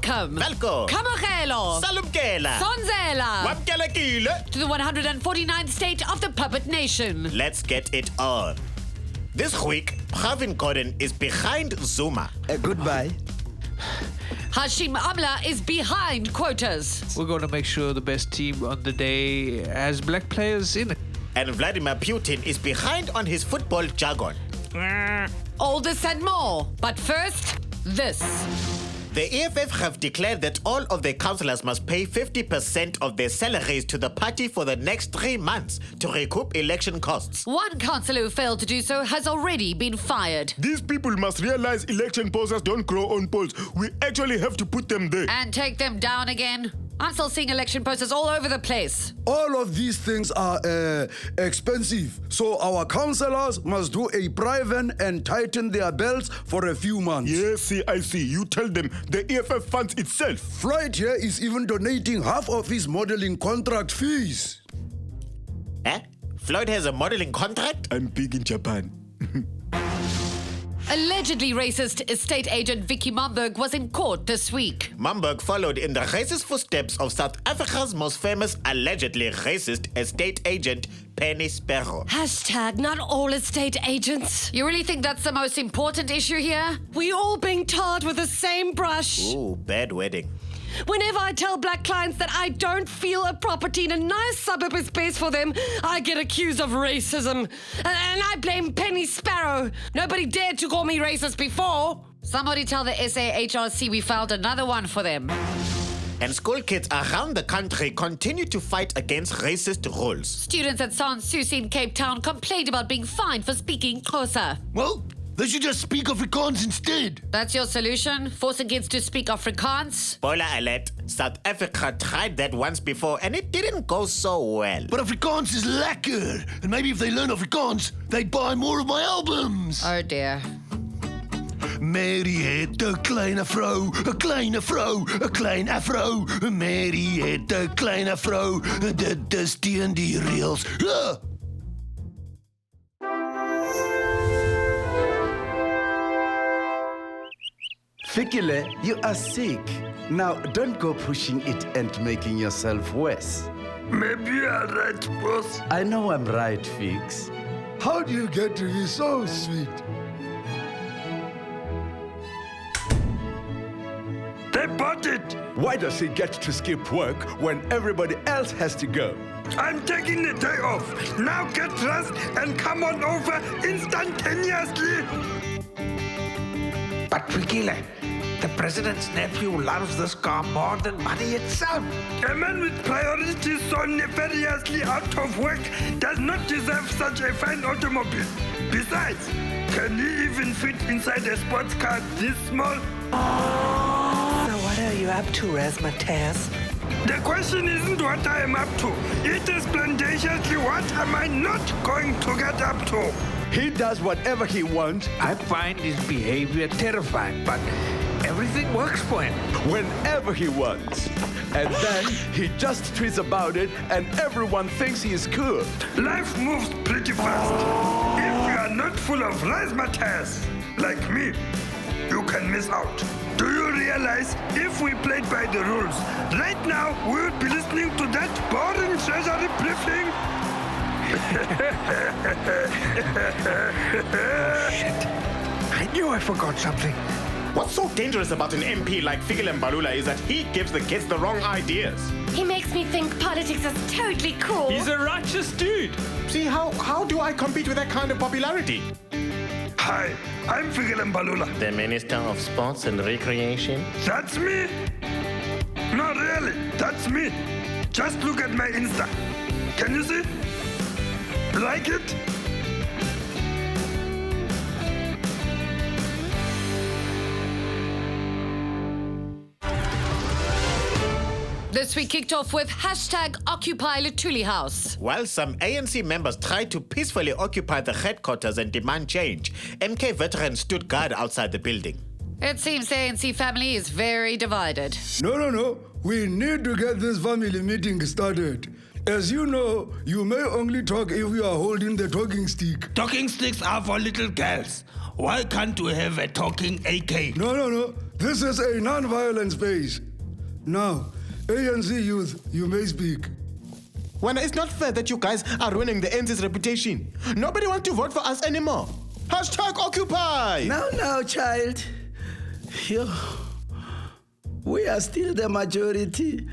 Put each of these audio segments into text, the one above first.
Welcome. Welcome. Kamogelo. Salumkela. Sonzela. Wamkelekile. To the 149th state of the puppet nation. Let's get it on. This week, Pravin Gordhan is behind Zuma. Goodbye. Hashim Amla is behind quotas. We're going to make sure the best team on the day has black players in it. And Vladimir Putin is behind on his football jargon. All this and more. But first, this. The EFF have declared that all of their councillors must pay 50% of their salaries to the party for the next 3 months to recoup election costs. One councillor who failed to do so has already been fired. These people must realize election posters don't grow on poles. We actually have to put them there. And take them down again. I'm still seeing election posters all over the place. All of these things are expensive, so our councillors must do a private and tighten their belts for a few months. Yes, see, I see. You tell them the EFF funds itself. Floyd here is even donating half of his modeling contract fees. Eh? Floyd has a modeling contract? I'm big in Japan. Allegedly racist estate agent Vicky Momberg was in court this week. Momberg followed in the racist footsteps of South Africa's most famous allegedly racist estate agent, Penny Sparrow. Hashtag not all estate agents. You really think that's the most important issue here? We all being tarred with the same brush. Ooh, bad wedding. Whenever I tell black clients that I don't feel a property in a nice suburb is best for them, I get accused of racism. And I blame Penny Sparrow. Nobody dared to call me racist before. Somebody tell the SAHRC we filed another one for them. And school kids around the country continue to fight against racist rules. Students at Sansusi in Cape Town complained about being fined for speaking Xhosa. Well, they should just speak Afrikaans instead. That's your solution? Forcing kids to speak Afrikaans? Spoiler alert, South Africa tried that once before and it didn't go so well. But Afrikaans is lekker. And maybe if they learn Afrikaans, they'd buy more of my albums. Oh dear. Mary het 'n kleine vrou, 'n kleine vrou, 'n klein afro. Mary het 'n kleine vrou, dit is teen die reëls. Fikile, you are sick. Now, don't go pushing it and making yourself worse. Maybe you're right, boss. I know I'm right, Fix. How do you get to be so sweet? They bought it. Why does he get to skip work when everybody else has to go? I'm taking the day off. Now get dressed and come on over instantaneously. But Fikile, the president's nephew loves this car more than money itself. A man with priorities so nefariously out of work does not deserve such a fine automobile. Besides, can he even fit inside a sports car this small? So what are you up to, Razzmatazz? The question isn't what I am up to. It is splendorously what am I not going to get up to. He does whatever he wants, I find his behavior terrifying, but everything works for him. whenever he wants. And then he just tweets about it and everyone thinks he is cool. Life moves pretty fast. If you are not full of razzmatazz, like me, you can miss out. Do you realize if we played by the rules, right now we would be listening to that boring treasury briefing? Shit. I knew I forgot something. What's so dangerous about an MP like Fikile Mbalula is that he gives the kids the wrong ideas. He makes me think politics is totally cool. He's a righteous dude. See, how do I compete with that kind of popularity? Hi, I'm Fikile Mbalula. The Minister of Sports and Recreation. That's me? No, really, that's me. Just look at my Insta. Can you see? Like it? This week kicked off with hashtag Occupy Luthuli House. While some ANC members tried to peacefully occupy the headquarters and demand change, MK veterans stood guard outside the building. It seems the ANC family is very divided. No. We need to get this family meeting started. As you know, you may only talk if you are holding the talking stick. Talking sticks are for little girls. Why can't we have a talking AK? No. This is a non-violent space. Now, ANC youth, you may speak. Wanda, it's not fair that you guys are ruining the NC's reputation. Nobody wants to vote for us anymore. Hashtag Occupy! Now, child. We are still the majority,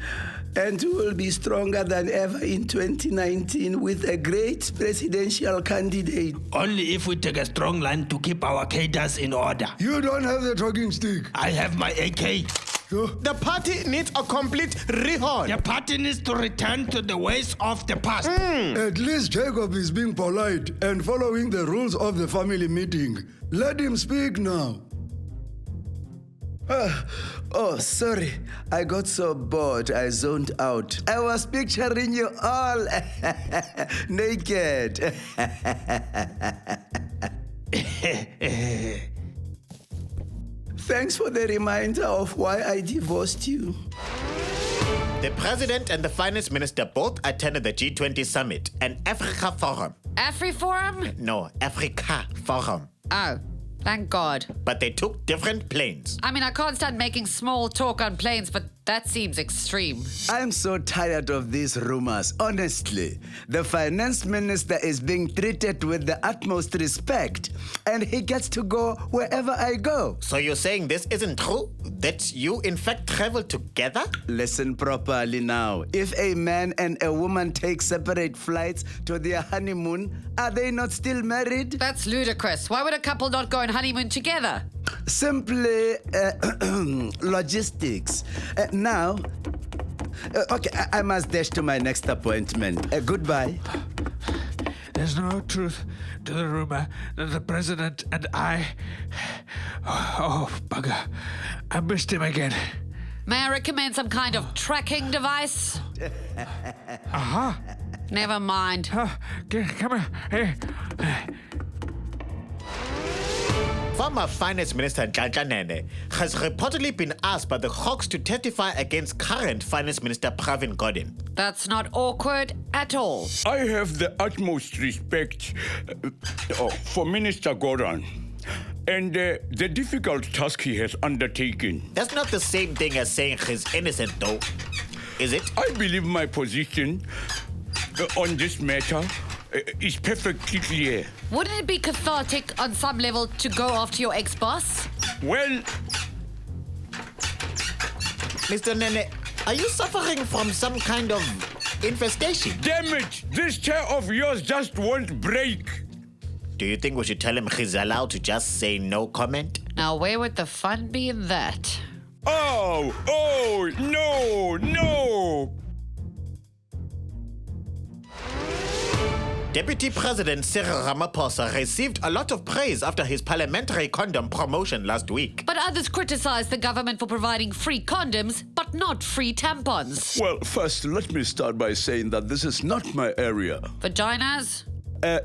and we will be stronger than ever in 2019 with a great presidential candidate. Only if we take a strong line to keep our cadres in order. You don't have the talking stick. I have my AK. The party needs a complete rehaul. The party needs to return to the ways of the past. At least Jacob is being polite and following the rules of the family meeting. Let him speak now. Sorry. I got so bored, I zoned out. I was picturing you all naked. Thanks for the reminder of why I divorced you. The president and the finance minister both attended the G20 summit and Africa Forum. AfriForum? No, Africa Forum. Oh, thank God. But they took different planes. I mean, I can't stand making small talk on planes, but that seems extreme. I'm so tired of these rumors, honestly. The finance minister is being treated with the utmost respect, and he gets to go wherever I go. So you're saying this isn't true? That you in fact travel together? Listen properly now. If a man and a woman take separate flights to their honeymoon, are they not still married? That's ludicrous. Why would a couple not go on honeymoon together? Simply logistics. Now, okay, I must dash to my next appointment. Goodbye. There's no truth to the rumor that the president and I... Oh, bugger. I missed him again. May I recommend some kind of tracking device? Uh-huh. Never mind. Come here. Former Finance Minister Nene has reportedly been asked by the Hawks to testify against current Finance Minister Pravin Gordhan. That's not awkward at all. I have the utmost respect for Minister Gordhan and the difficult task he has undertaken. That's not the same thing as saying he's innocent, though, is it? I believe my position on this matter is perfectly clear. Wouldn't it be cathartic on some level to go after your ex-boss? Well, Mr. Nene, are you suffering from some kind of infestation? Damn it! This chair of yours just won't break. Do you think we should tell him he's allowed to just say no comment? Now, where would the fun be in that? Oh, no! Deputy President Cyril Ramaphosa received a lot of praise after his parliamentary condom promotion last week. But others criticized the government for providing free condoms, but not free tampons. Well, first, let me start by saying that this is not my area. Vaginas?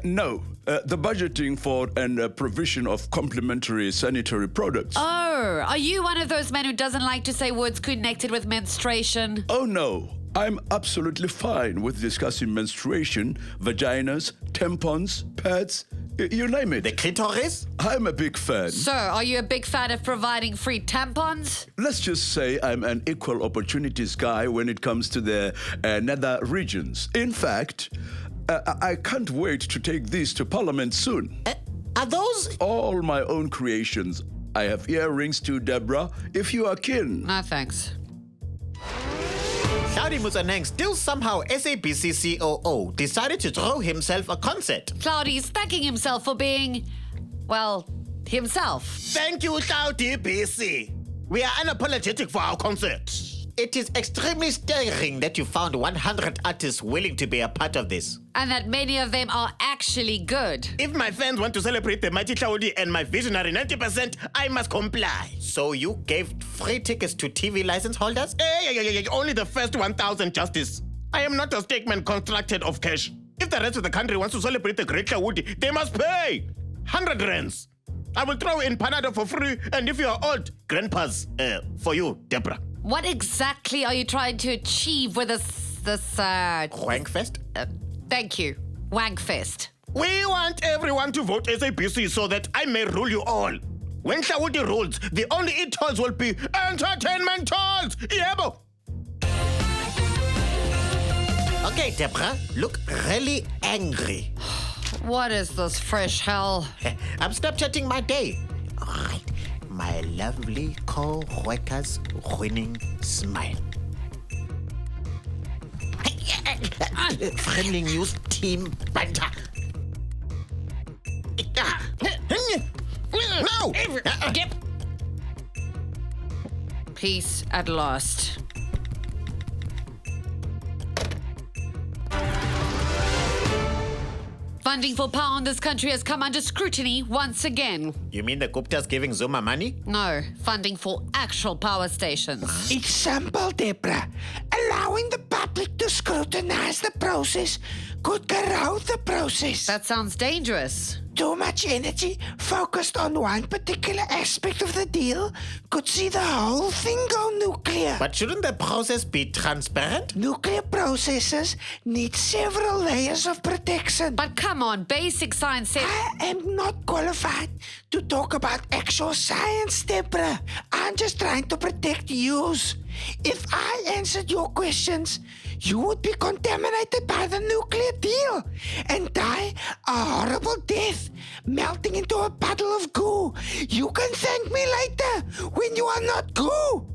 No. The budgeting for and provision of complementary sanitary products. Oh, are you one of those men who doesn't like to say words connected with menstruation? Oh, no. I'm absolutely fine with discussing menstruation, vaginas, tampons, pads, you name it. The clitoris? I'm a big fan. So, are you a big fan of providing free tampons? Let's just say I'm an equal opportunities guy when it comes to the nether regions. In fact, I can't wait to take these to Parliament soon. Are those all my own creations? I have earrings too, Deborah, if you are keen. No, thanks. Hlaudi still somehow SABC COO decided to throw himself a concert. Hlaudi's thanking himself for being, well, himself. Thank you, HlaudiBC. We are unapologetic for our concert. It is extremely staggering that you found 100 artists willing to be a part of this. And that many of them are actually good. If my fans want to celebrate the mighty Hlaudi and my visionary 90%, I must comply. So you gave free tickets to TV license holders? Hey, only the first 1,000, Justice. I am not a statement constructed of cash. If the rest of the country wants to celebrate the great Hlaudi, they must pay 100 rands. I will throw in Panado for free, and if you are old, grandpas for you, Deborah. What exactly are you trying to achieve with this Wankfest? Thank you. Wankfest. We want everyone to vote ZANEWS so that I may rule you all. When Hlaudi rules, the only tolls will be entertainment tolls. Yebo. Okay, Deborah, look really angry. What is this fresh hell? I'm Snapchatting my day. All right, my lovely co-workers winning smile. Friendly news team banter. No! Peace at last. Funding for power in this country has come under scrutiny once again. You mean the Gupta's giving Zuma money? No, funding for actual power stations. It's simple, Deborah. Allowing the public to scrutinize the process could corrode the process. That sounds dangerous. Too much energy focused on one particular aspect of the deal could see the whole thing go nuclear. But shouldn't the process be transparent? Nuclear processes need several layers of protection. But come on, basic science says... I am not qualified to talk about actual science, Deborah. I'm just trying to protect yous. If I answered your questions, you would be contaminated by the nuclear deal and die a horrible death, melting into a puddle of goo. You can thank me later when you are not goo.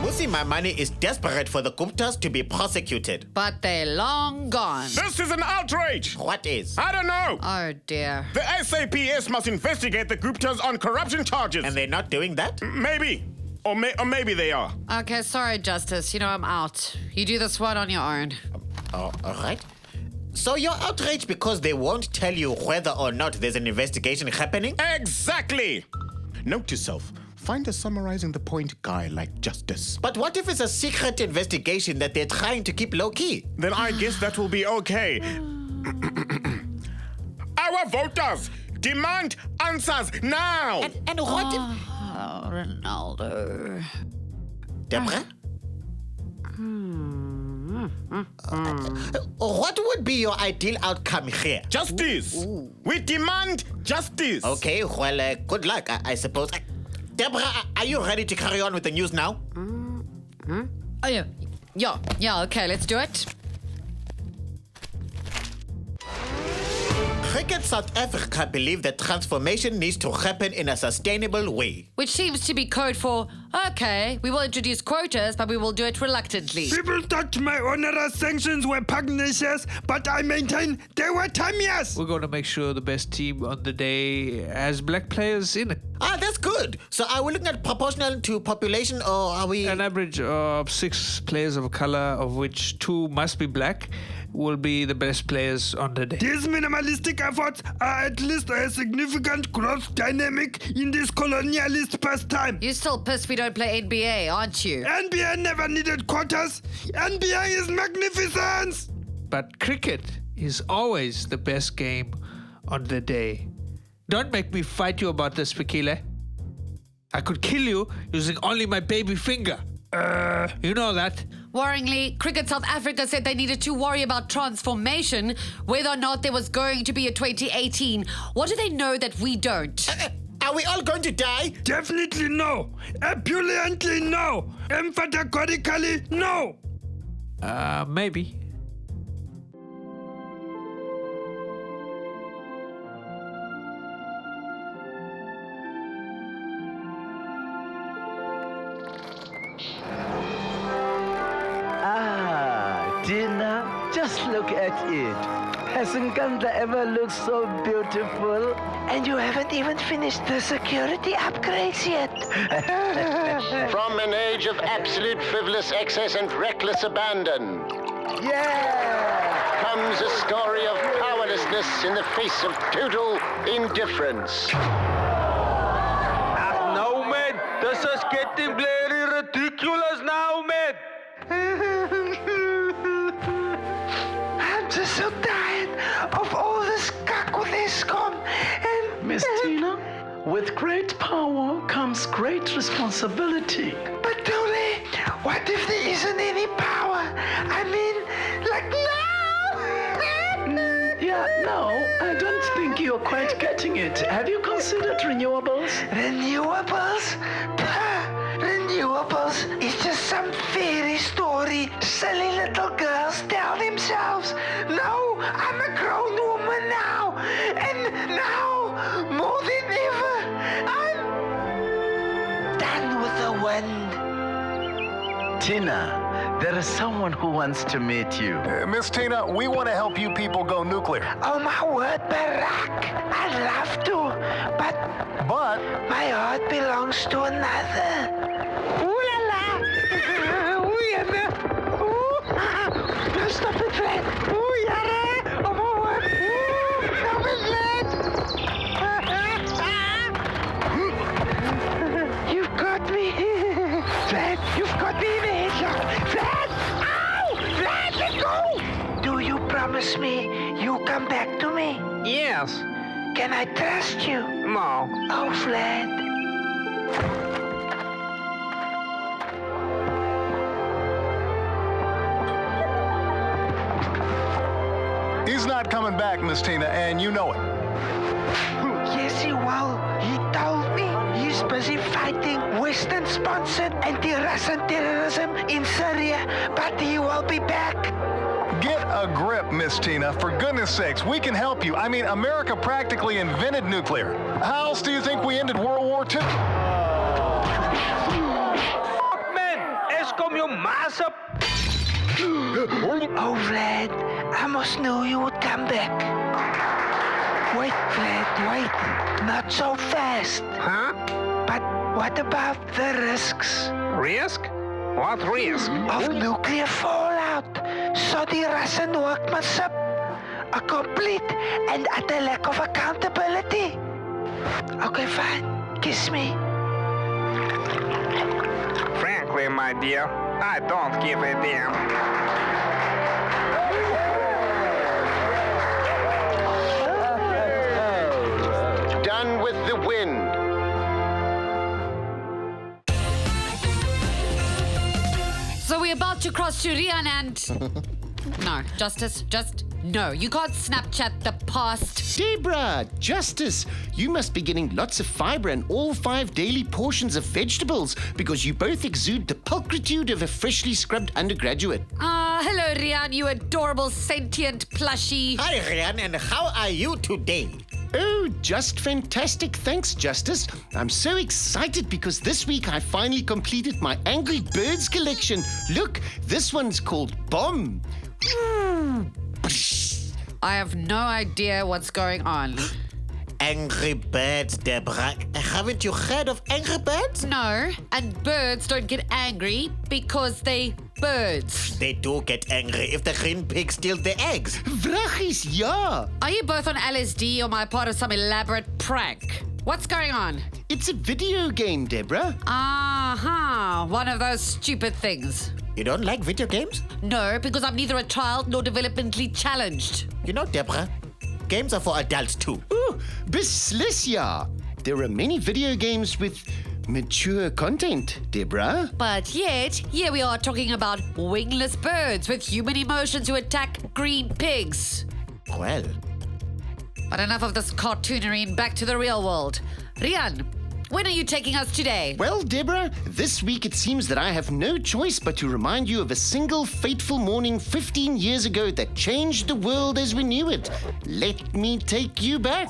Mmusi Maimane is desperate for the Guptas to be prosecuted. But they're long gone. This is an outrage. What is? I don't know. Oh dear. The SAPS must investigate the Guptas on corruption charges. And they're not doing that? Maybe. Or maybe they are. Okay, sorry, Justice. You know, I'm out. You do this one on your own. Oh, all right. So you're outraged because they won't tell you whether or not there's an investigation happening? Exactly. Note to self, find a summarizing the point guy like Justice. But what if it's a secret investigation that they're trying to keep low-key? Then I guess that will be okay. Our voters demand answers now. And what if... Oh, Ronaldo. Deborah? What would be your ideal outcome here? Justice. Ooh. We demand justice. Okay, well, good luck, I suppose. Deborah, are you ready to carry on with the news now? Oh, yeah. Yeah, okay, let's do it. Cricket South Africa believe that transformation needs to happen in a sustainable way. Which seems to be code for, okay, we will introduce quotas, but we will do it reluctantly. People thought my onerous sanctions were pugnacious, but I maintain they were timeous. We're going to make sure the best team on the day has black players in it. Ah, that's good. So are we looking at proportional to population, or are we... An average of 6 players of color, of which 2 must be black, will be the best players on the day. These minimalistic efforts are at least a significant growth dynamic in this colonialist pastime. You're still pissed we don't play NBA, aren't you? NBA never needed quotas. NBA is magnificence. But cricket is always the best game on the day. Don't make me fight you about this, Fikile. I could kill you using only my baby finger. You know that. Worryingly, Cricket South Africa said they needed to worry about transformation, whether or not there was going to be a 2018. What do they know that we don't? Are we all going to die? Definitely no. Ebulliently no. Emphatically no. Maybe. Dinner, just look at it. Hasn't Ganda ever looked so beautiful? And you haven't even finished the security upgrades yet. From an age of absolute frivolous excess and reckless abandon. Yeah! Comes a story of powerlessness in the face of total indifference. No, man. This is getting very ridiculous now, man. I'm just so tired of all this cuck with ESCOM and... Miss Tina, with great power comes great responsibility. But Tole, what if there isn't any power? I mean, like now? think you're quite getting it. Have you considered renewables? Renewables? Renewables is just some fairy story silly little girls tell themselves. No, I'm a grown woman now. And now, more than ever, I'm done with the wind. Tina, there is someone who wants to meet you. Miss Tina, we want to help you people go nuclear. Oh, my word, Barack. I'd love to, but my heart belongs to another. Ooh la la! Ooh, yeah. Ooh. No, stop it, Fred. Ooh, yeah. Oh, my word. Ooh, stop it, Fred. You've got me. Fred, you've got me in a headlock. Fred! Ow! Fred, let go! Do you promise me you'll come back to me? Yes. Can I trust you? No. Oh, Fred. He's not coming back, Miss Tina, and you know it. Yes, he will. He told me he's busy fighting Western-sponsored anti-Russian terrorism in Syria, but he will be back. Get a grip, Miss Tina. For goodness sakes, we can help you. I mean, America practically invented nuclear. How else do you think we ended World War II? Man, Eskom, you massive. Oh, Vlad, I must know you would come back. Wait, Vlad, wait. Not so fast. Huh? But what about the risks? Risk? What risk? Of nuclear fallout. So the Russian workmanship. A complete and utter lack of accountability. Okay, fine. Kiss me. Frankly, my dear, I don't give a damn. Done with the wind. So we're about to cross to Rian and... No, Justice, just no. You can't Snapchat the past. Deborah, Justice, you must be getting lots of fibre and all 5 daily portions of vegetables because you both exude the pulchritude of a freshly scrubbed undergraduate. Hello, Rian, you adorable sentient plushie. Hi, Rian, and how are you today? Oh, just fantastic. Thanks, Justice. I'm so excited because this week I finally completed my Angry Birds collection. Look, this one's called Bomb. I have no idea what's going on. Angry Birds, Deborah. Haven't you heard of Angry Birds? No, and birds don't get angry because they birds. They do get angry if the green pig steals their eggs. Vrachis, ja. Are you both on LSD or am I part of some elaborate prank? What's going on? It's a video game, Deborah. One of those stupid things. You don't like video games? No, because I'm neither a child nor developmentally challenged. You know, Deborah, games are for adults too. Ooh, beslis ja. There are many video games with mature content, Deborah. But yet, here we are talking about wingless birds with human emotions who attack green pigs. Well. But enough of this cartoonery and back to the real world. Rian, when are you taking us today? Well, Deborah, this week it seems that I have no choice but to remind you of a single fateful morning 15 years ago that changed the world as we knew it. Let me take you back.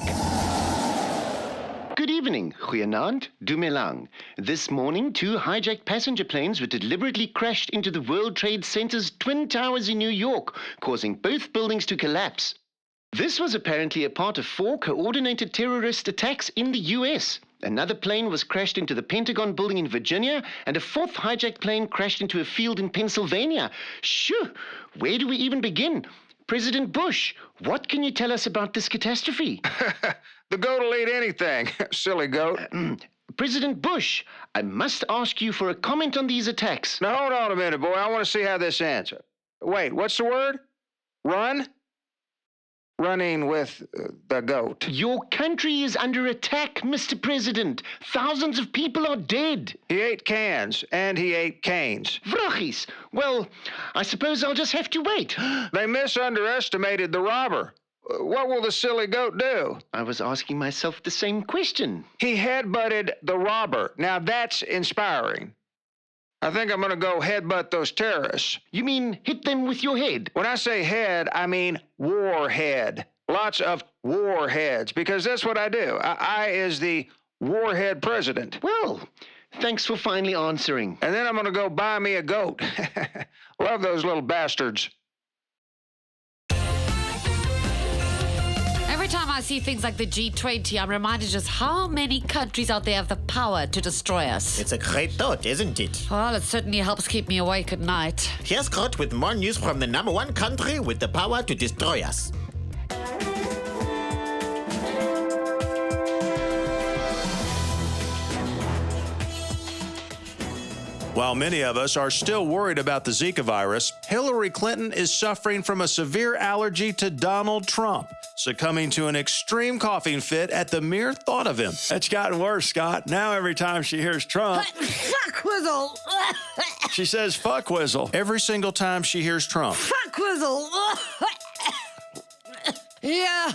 Good evening, goeienaand, dumelang. This morning, 2 hijacked passenger planes were deliberately crashed into the World Trade Center's Twin Towers in New York, causing both buildings to collapse. This was apparently a part of 4 coordinated terrorist attacks in the US. Another plane was crashed into the Pentagon building in Virginia, and a 4th hijacked plane crashed into a field in Pennsylvania. Shoo! Where do we even begin? President Bush, what can you tell us about this catastrophe? The goat will eat anything, silly goat. President Bush, I must ask you for a comment on these attacks. Now, hold on a minute, boy. I want to see how this ends. Wait, what's the word? Run? Running with the goat. Your country is under attack, Mr. President. Thousands of people are dead. He ate cans, and he ate canes. Vrachis. Well, I suppose I'll just have to wait. They misunderestimated the robber. What will the silly goat do? I was asking myself the same question. He headbutted the robber. Now that's inspiring. I think I'm going to go headbutt those terrorists. You mean hit them with your head? When I say head, I mean warhead. Lots of warheads, because that's what I do. I is the warhead president. Well, thanks for finally answering. And then I'm going to go buy me a goat. Love those little bastards. Every time I see things like the G20, I'm reminded just how many countries out there have the power to destroy us. It's a great thought, isn't it? Well, it certainly helps keep me awake at night. Here's Groot with more news from the #1 country with the power to destroy us. While many of us are still worried about the Zika virus, Hillary Clinton is suffering from a severe allergy to Donald Trump, succumbing to an extreme coughing fit at the mere thought of him. It's gotten worse, Scott. Now every time she hears Trump, Fuck Whizzle! she says fuck Whizzle. Every single time she hears Trump. Fuck Whizzle! Yeah,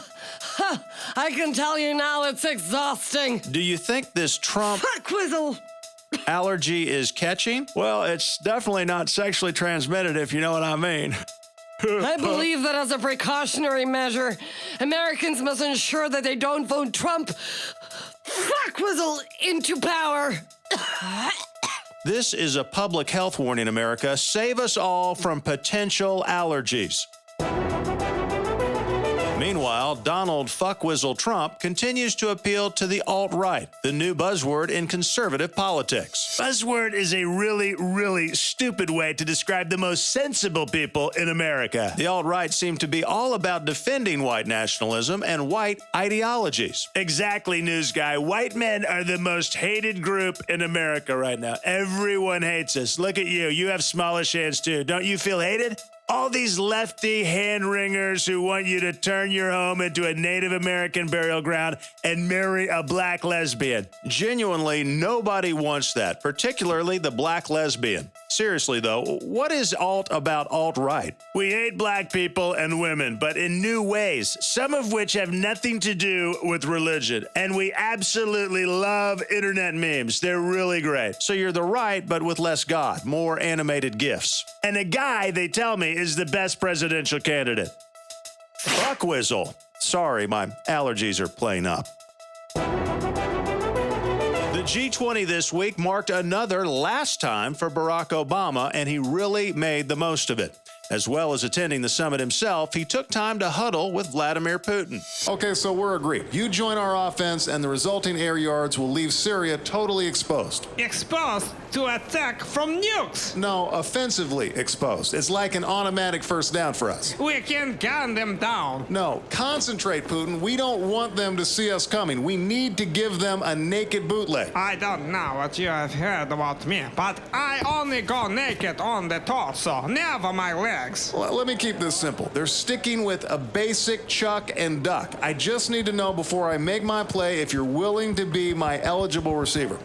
I can tell you now it's exhausting. Do you think this Trump Fuck Whizzle! allergy is catching? Well, it's definitely not sexually transmitted, if you know what I mean. I believe that as a precautionary measure, Americans must ensure that they don't vote Trump Whizzle into power. This is a public health warning, America. Save us all from potential allergies. Meanwhile, Donald Fuckwizzle Trump continues to appeal to the alt-right, the new buzzword in conservative politics. Buzzword is a really, really stupid way to describe the most sensible people in America. The alt-right seem to be all about defending white nationalism and white ideologies. Exactly, news guy. White men are the most hated group in America right now. Everyone hates us. Look at you. You have smallish hands too. Don't you feel hated? All these lefty hand-wringers who want you to turn your home into a Native American burial ground and marry a black lesbian. Genuinely, nobody wants that, particularly the black lesbian. Seriously, though, what is alt about alt-right? We hate black people and women, but in new ways, some of which have nothing to do with religion. And we absolutely love internet memes. They're really great. So you're the right, but with less God, more animated GIFs. And a guy, they tell me, is the best presidential candidate. Fuckwizzle. Sorry, my allergies are playing up. The G20 this week marked another last time for Barack Obama, and he really made the most of it. As well as attending the summit himself, he took time to huddle with Vladimir Putin. Okay, so we're agreed. You join our offense, and the resulting air yards will leave Syria totally exposed. Exposed to attack from nukes? No, offensively exposed. It's like an automatic first down for us. We can gun them down. No, concentrate, Putin. We don't want them to see us coming. We need to give them a naked bootleg. I don't know what you have heard about me, but I only go naked on the torso, never my legs. Well, let me keep this simple. They're sticking with a basic chuck and duck. I just need to know before I make my play if you're willing to be my eligible receiver.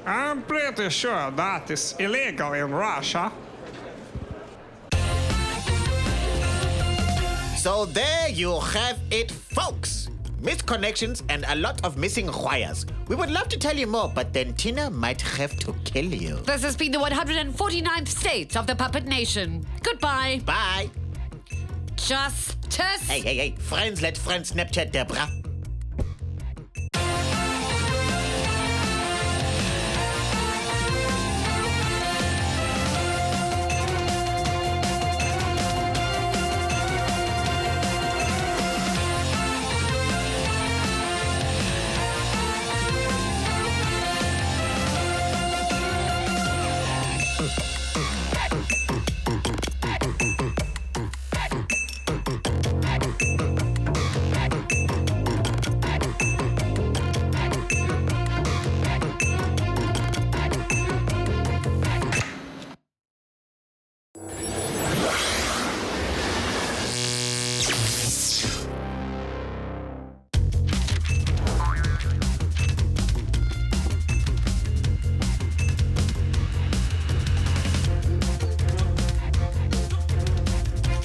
I'm pretty sure that is illegal in Russia. So there you have it, folks. Missed connections and a lot of missing wires. We would love to tell you more, but then Tina might have to kill you. This has been the 149th state of the Puppet Nation. Goodbye. Bye. Justice. Hey. Friends let friends Snapchat, Deborah.